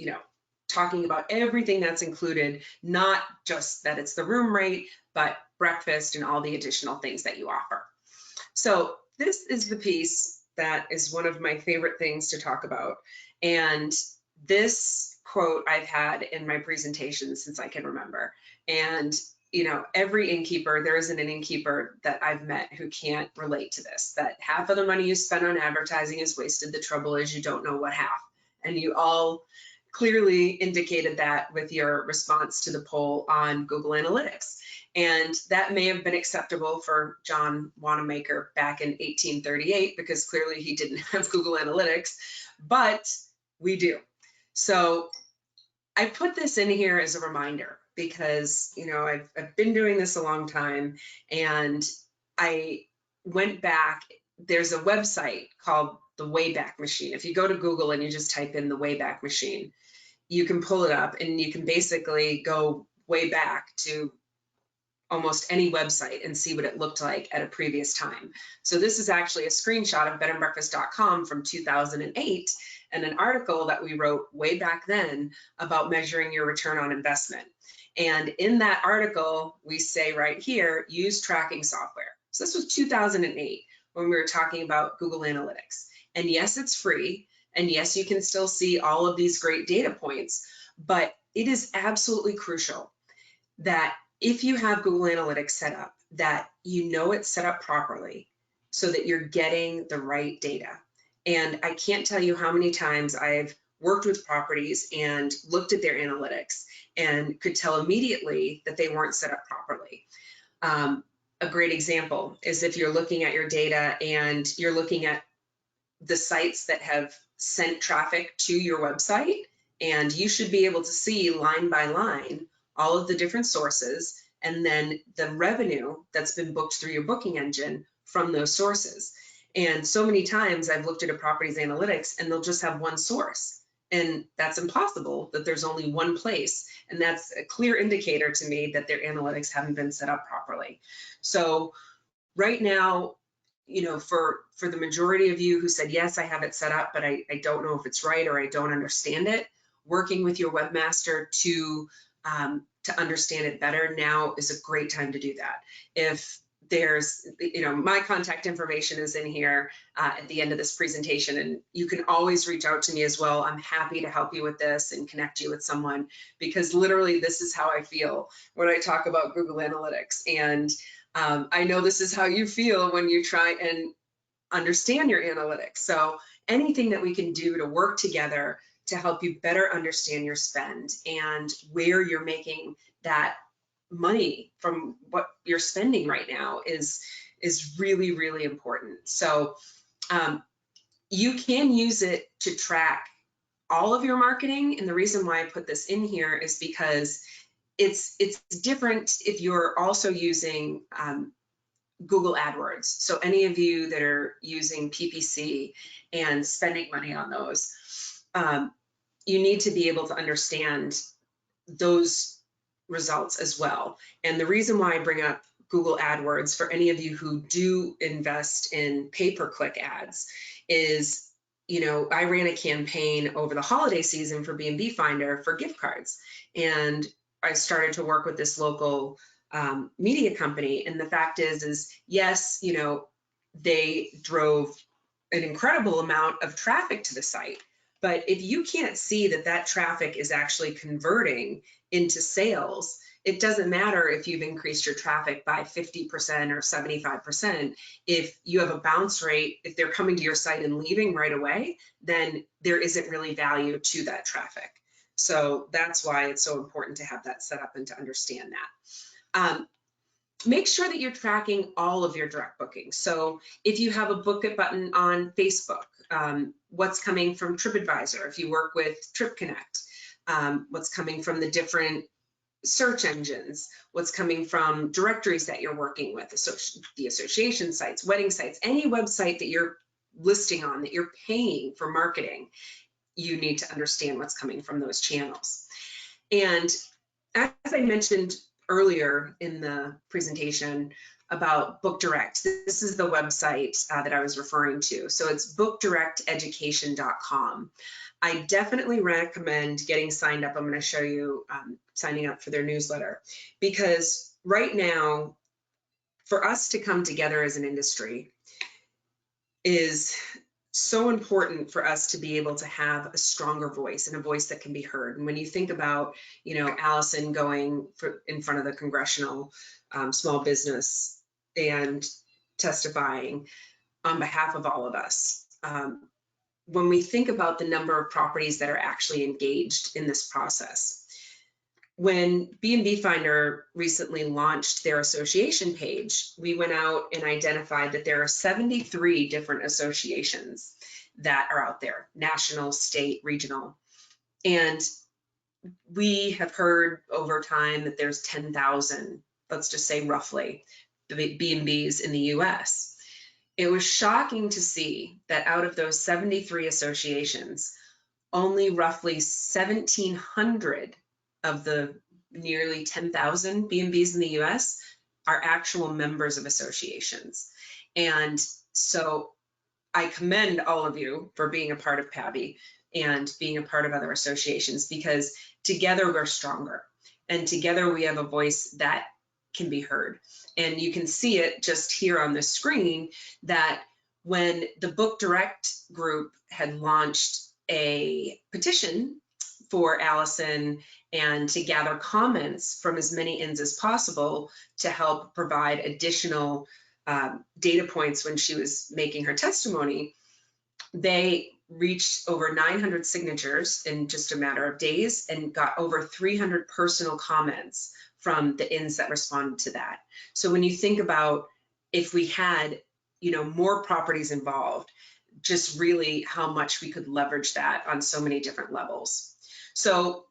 S1: talking about everything that's included, not just that it's the room rate, but breakfast and all the additional things that you offer. So this is the piece that is one of my favorite things to talk about. And this quote I've had in my presentations since I can remember. And you know, every innkeeper, there isn't an innkeeper that I've met who can't relate to this, that half of the money you spend on advertising is wasted. The trouble is you don't know what half. And you all clearly indicated that with your response to the poll on Google Analytics. And that may have been acceptable for John Wanamaker back in 1838, because clearly he didn't have Google Analytics, but we do. So I put this in here as a reminder because, you know, I've been doing this a long time, and I went back. There's a website called the Wayback Machine. If you go to Google and you just type in the Wayback Machine, you can pull it up and you can basically go way back to almost any website and see what it looked like at a previous time. So this is actually a screenshot of bedandbreakfast.com from 2008 and an article that we wrote way back then about measuring your return on investment. And in that article, we say right here, use tracking software. So this was 2008 when we were talking about Google Analytics. And yes, it's free. And yes, you can still see all of these great data points, but it is absolutely crucial that if you have Google Analytics set up, that you know it's set up properly so that you're getting the right data. And I can't tell you how many times I've worked with properties and looked at their analytics and could tell immediately that they weren't set up properly. A great example is if you're looking at your data and you're looking at the sites that have sent traffic to your website, and you should be able to see line by line all of the different sources and then the revenue that's been booked through your booking engine from those sources. And so many times I've looked at a property's analytics and they'll just have one source, and that's impossible, that there's only one place. And that's a clear indicator to me that their analytics haven't been set up properly. So right now, you know, for the majority of you who said, yes, I have it set up, but I don't know if it's right or I don't understand it, working with your webmaster to understand it better now is a great time to do that. If there's, you know, my contact information is in here at the end of this presentation, and you can always reach out to me as well. I'm happy to help you with this and connect you with someone, because literally this is how I feel when I talk about Google Analytics. And I know this is how you feel when you try and understand your analytics. So anything that we can do to work together to help you better understand your spend and where you're making that money from what you're spending right now is really, really important. So you can use it to track all of your marketing. And the reason why I put this in here is because it's different if you're also using Google AdWords. So any of you that are using PPC and spending money on those, you need to be able to understand those results as well. And the reason why I bring up Google AdWords for any of you who do invest in pay-per-click ads is, you know, I ran a campaign over the holiday season for B&B Finder for gift cards. And I started to work with this local media company. And the fact is yes, you know, they drove an incredible amount of traffic to the site. But if you can't see that that traffic is actually converting into sales, it doesn't matter if you've increased your traffic by 50% or 75%. If you have a bounce rate, if they're coming to your site and leaving right away, then there isn't really value to that traffic. So that's why it's so important to have that set up and to understand that. Make sure that you're tracking all of your direct bookings. So if you have a book it button on Facebook, what's coming from TripAdvisor, if you work with Trip Connect, what's coming from the different search engines, what's coming from directories that you're working with, the association sites, wedding sites, any website that you're listing on, that you're paying for marketing, you need to understand what's coming from those channels. And as I mentioned earlier in the presentation about Book Direct, this is the website that I was referring to. So it's bookdirecteducation.com. I definitely recommend getting signed up. I'm going to show you signing up for their newsletter, because right now for us to come together as an industry is so important for us to be able to have a stronger voice and a voice that can be heard. And when you think about, Allison going in front of the Congressional Small Business and testifying on behalf of all of us, when we think about the number of properties that are actually engaged in this process, when B&B Finder recently launched their association page, we went out and identified that there are 73 different associations that are out there, national, state, regional. And we have heard over time that there's 10,000, let's just say roughly, B&Bs in the US. It was shocking to see that out of those 73 associations, only roughly 1,700 of the nearly 10,000 B&Bs in the US are actual members of associations. And so I commend all of you for being a part of PABBI and being a part of other associations, because together we're stronger and together we have a voice that can be heard. And you can see it just here on the screen that when the Book Direct group had launched a petition for Allison and to gather comments from as many ends as possible to help provide additional data points when she was making her testimony, they reached over 900 signatures in just a matter of days and got over 300 personal comments from the ends that responded to that. So when you think about if we had, more properties involved, just really how much we could leverage that on so many different levels. So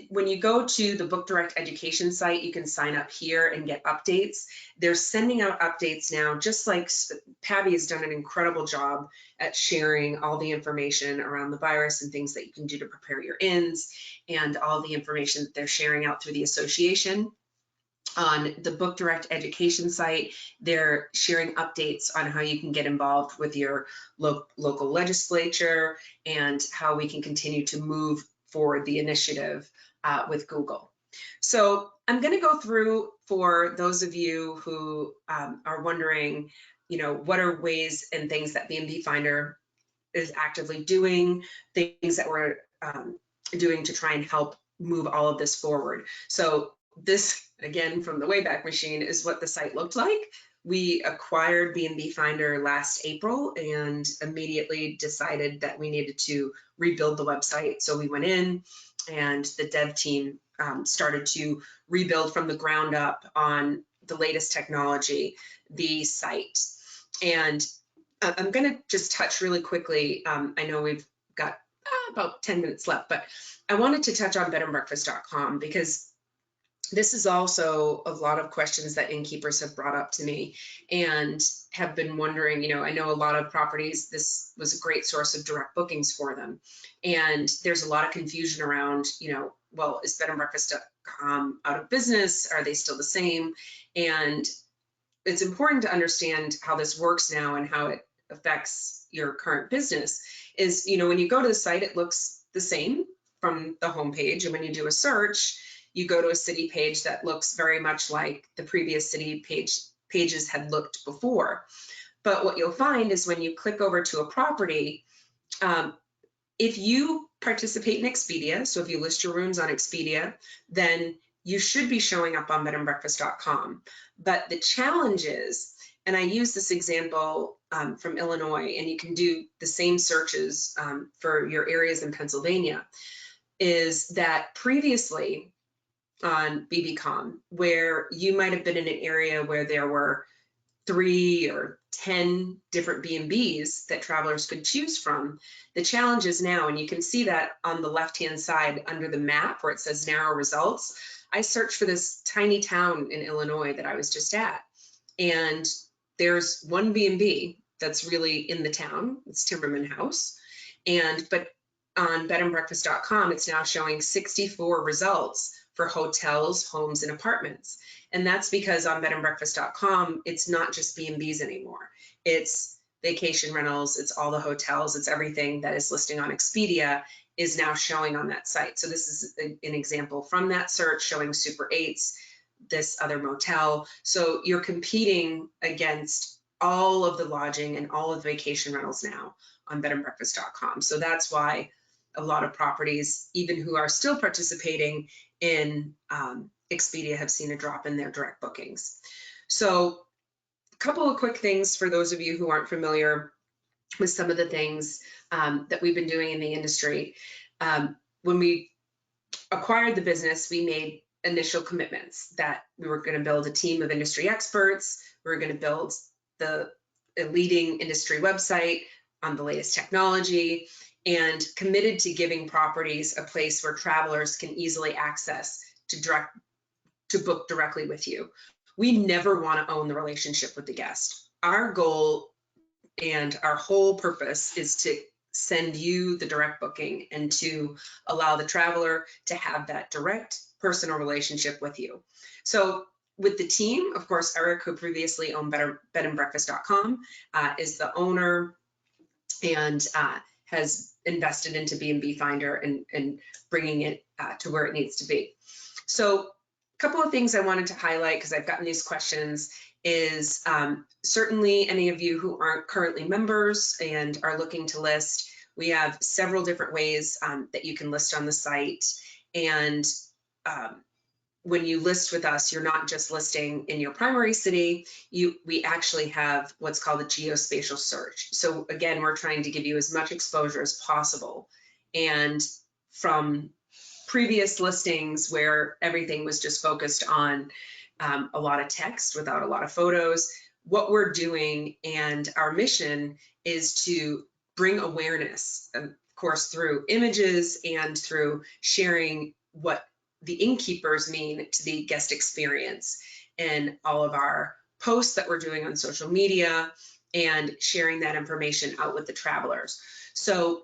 S1: when you go to the Book Direct education site, you can sign up here and get updates. They're sending out updates now, just like PABBI has done an incredible job at sharing all the information around the virus and things that you can do to prepare your ends, and all the information that they're sharing out through the association. On the Book Direct education site, they're sharing updates on how you can get involved with your local legislature and how we can continue to move forward the initiative with Google. So I'm going to go through, for those of you who are wondering, what are ways and things that B&B Finder is actively doing, things that we're doing to try and help move all of this forward. So this, again, from the Wayback Machine, is what the site looked like. We acquired B&B Finder last April and immediately decided that we needed to rebuild the website. So we went in and the dev team started to rebuild from the ground up on the latest technology, the site. And I'm going to just touch really quickly. I know we've got about 10 minutes left, but I wanted to touch on bedandbreakfast.com because this is also a lot of questions that innkeepers have brought up to me and have been wondering, I know a lot of properties, this was a great source of direct bookings for them. And there's a lot of confusion around, well, is bedandbreakfast.com out of business? Are they still the same? And it's important to understand how this works now and how it affects your current business. Is, when you go to the site, it looks the same from the homepage. And when you do a search, you go to a city page that looks very much like the previous city pages had looked before. But what you'll find is when you click over to a property, if you participate in Expedia, so if you list your rooms on Expedia, then you should be showing up on bedandbreakfast.com. But the challenge is, and I use this example from Illinois, and you can do the same searches for your areas in Pennsylvania, is that previously on BBCom, where you might have been in an area where there were 3 or 10 different B&Bs that travelers could choose from. The challenge is now, and you can see that on the left-hand side under the map where it says narrow results, I searched for this tiny town in Illinois that I was just at, and there's one B&B that's really in the town. It's Timberman House, but on bedandbreakfast.com, it's now showing 64 results for hotels, homes, and apartments. And that's because on bedandbreakfast.com, it's not just B&Bs anymore. It's vacation rentals, it's all the hotels, it's everything that is listing on Expedia is now showing on that site. So this is an example from that search showing Super 8s, this other motel. So you're competing against all of the lodging and all of the vacation rentals now on bedandbreakfast.com. So that's why a lot of properties, even who are still participating in Expedia, have seen a drop in their direct bookings. So a couple of quick things for those of you who aren't familiar with some of the things that we've been doing in the industry. When we acquired the business, we made initial commitments that we were going to build a team of industry experts. We were going to build a leading industry website on the latest technology, and committed to giving properties a place where travelers can easily access to book directly with you. We never want to own the relationship with the guest. Our goal and our whole purpose is to send you the direct booking and to allow the traveler to have that direct personal relationship with you. So with the team, of course, Eric, who previously owned bedandbreakfast.com, is the owner and has invested into B&B Finder and bringing it to where it needs to be. So a couple of things I wanted to highlight, because I've gotten these questions, is certainly any of you who aren't currently members and are looking to list, we have several different ways that you can list on the site. And when you list with us, you're not just listing in your primary city, we actually have what's called a geospatial search. So again, we're trying to give you as much exposure as possible. And from previous listings where everything was just focused on a lot of text without a lot of photos, what we're doing and our mission is to bring awareness, of course, through images and through sharing what the innkeepers mean to the guest experience in all of our posts that we're doing on social media and sharing that information out with the travelers. So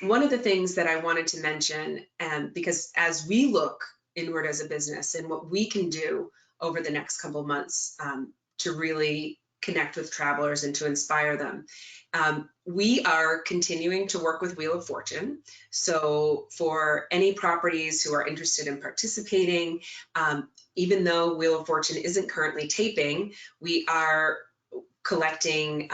S1: one of the things that I wanted to mention, because as we look inward as a business and what we can do over the next couple of months to really connect with travelers and to inspire them, we are continuing to work with Wheel of Fortune. So for any properties who are interested in participating, even though Wheel of Fortune isn't currently taping, we are collecting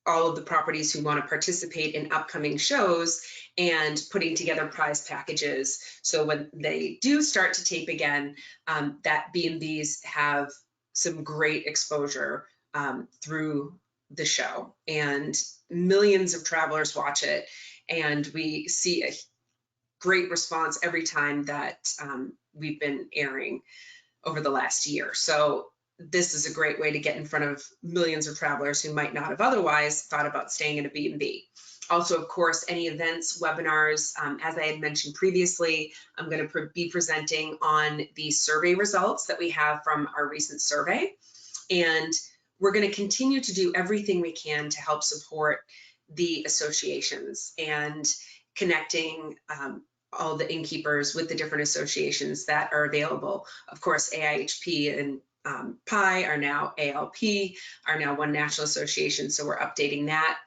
S1: all of the properties who want to participate in upcoming shows and putting together prize packages. So when they do start to tape again, that B&Bs have some great exposure through the show, and millions of travelers watch it, and we see a great response every time that we've been airing over the last year. So this is a great way to get in front of millions of travelers who might not have otherwise thought about staying in a B&B. Also, of course, any events, webinars, as I had mentioned previously, I'm going to be presenting on the survey results that we have from our recent survey. And we're going to continue to do everything we can to help support the associations and connecting all the innkeepers with the different associations that are available. Of course, AIHP and PABBI are now ALP, are now one national association, so we're updating that.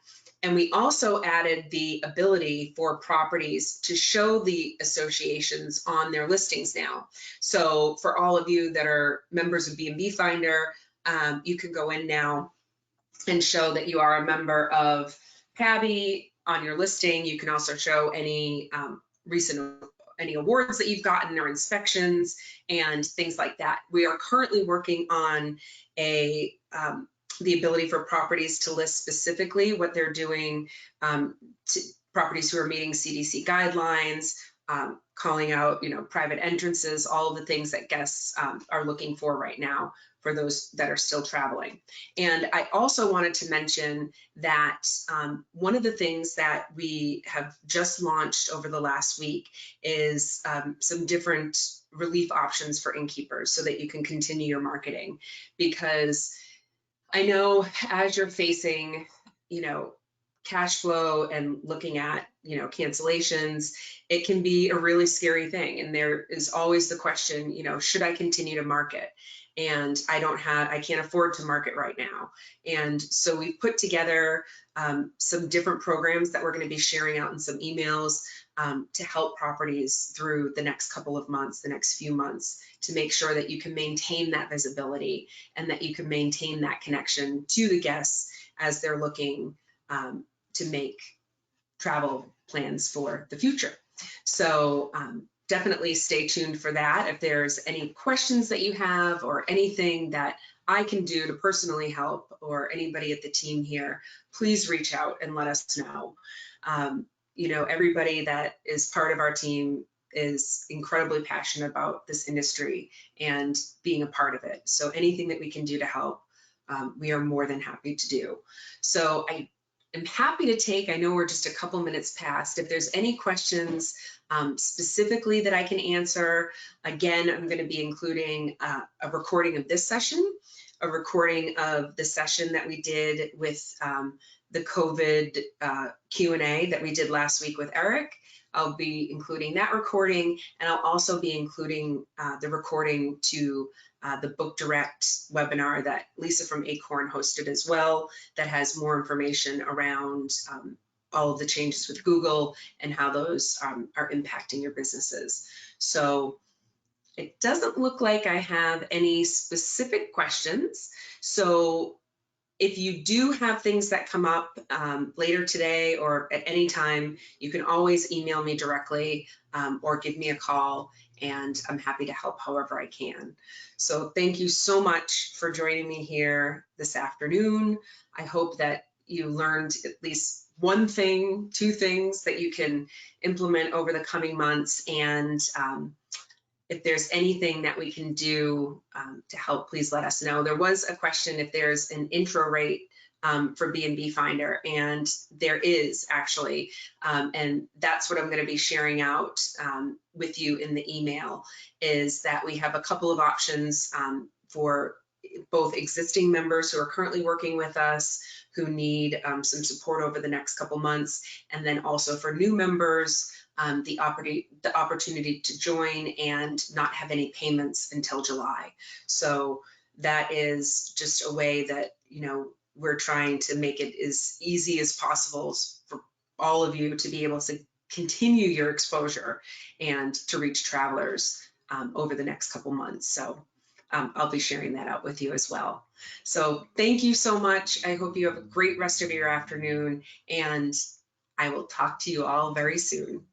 S1: And we also added the ability for properties to show the associations on their listings now. So for all of you that are members of B&B Finder, you can go in now and show that you are a member of PABBI on your listing. You can also show any any awards that you've gotten or inspections and things like that. We are currently working on the ability for properties to list specifically what they're doing to properties who are meeting CDC guidelines, calling out, private entrances, all of the things that guests are looking for right now for those that are still traveling. And I also wanted to mention that one of the things that we have just launched over the last week is some different relief options for innkeepers so that you can continue your marketing. Because I know as you're facing, cash flow and looking at, cancellations, it can be a really scary thing. And there is always the question, should I continue to market? And I can't afford to market right now. And so we've put together some different programs that we're going to be sharing out in some emails to help properties through the next couple of months, the next few months, to make sure that you can maintain that visibility and that you can maintain that connection to the guests as they're looking to make travel plans for the future. So definitely stay tuned for that. If there's any questions that you have or anything that I can do to personally help, or anybody at the team here, please reach out and let us know. You know, everybody that is part of our team is incredibly passionate about this industry and being a part of it. So anything that we can do to help, we are more than happy to do. So I'm happy to take, I know we're just a couple minutes past, if there's any questions specifically that I can answer. Again, I'm going to be including a recording of this session, a recording of the session that we did with the COVID Q&A that we did last week with Eric. I'll be including that recording, and I'll also be including the recording to the Book Direct webinar that Lisa from Acorn hosted as well, that has more information around all of the changes with Google and how those are impacting your businesses. So it doesn't look like I have any specific questions. So if you do have things that come up later today or at any time, you can always email me directly or give me a call, and I'm happy to help however I can. So thank you so much for joining me here this afternoon. I hope that you learned at least one thing, two things that you can implement over the coming months. And if there's anything that we can do to help, please let us know. There was a question if there's an intro rate for B&B Finder, and there is actually, and that's what I'm going to be sharing out with you in the email, is that we have a couple of options for both existing members who are currently working with us, who need some support over the next couple months, and then also for new members, the opportunity to join and not have any payments until July. So that is just a way that, you know, we're trying to make it as easy as possible for all of you to be able to continue your exposure and to reach travelers over the next couple months. So I'll be sharing that out with you as well. So thank you so much. I hope you have a great rest of your afternoon, and I will talk to you all very soon.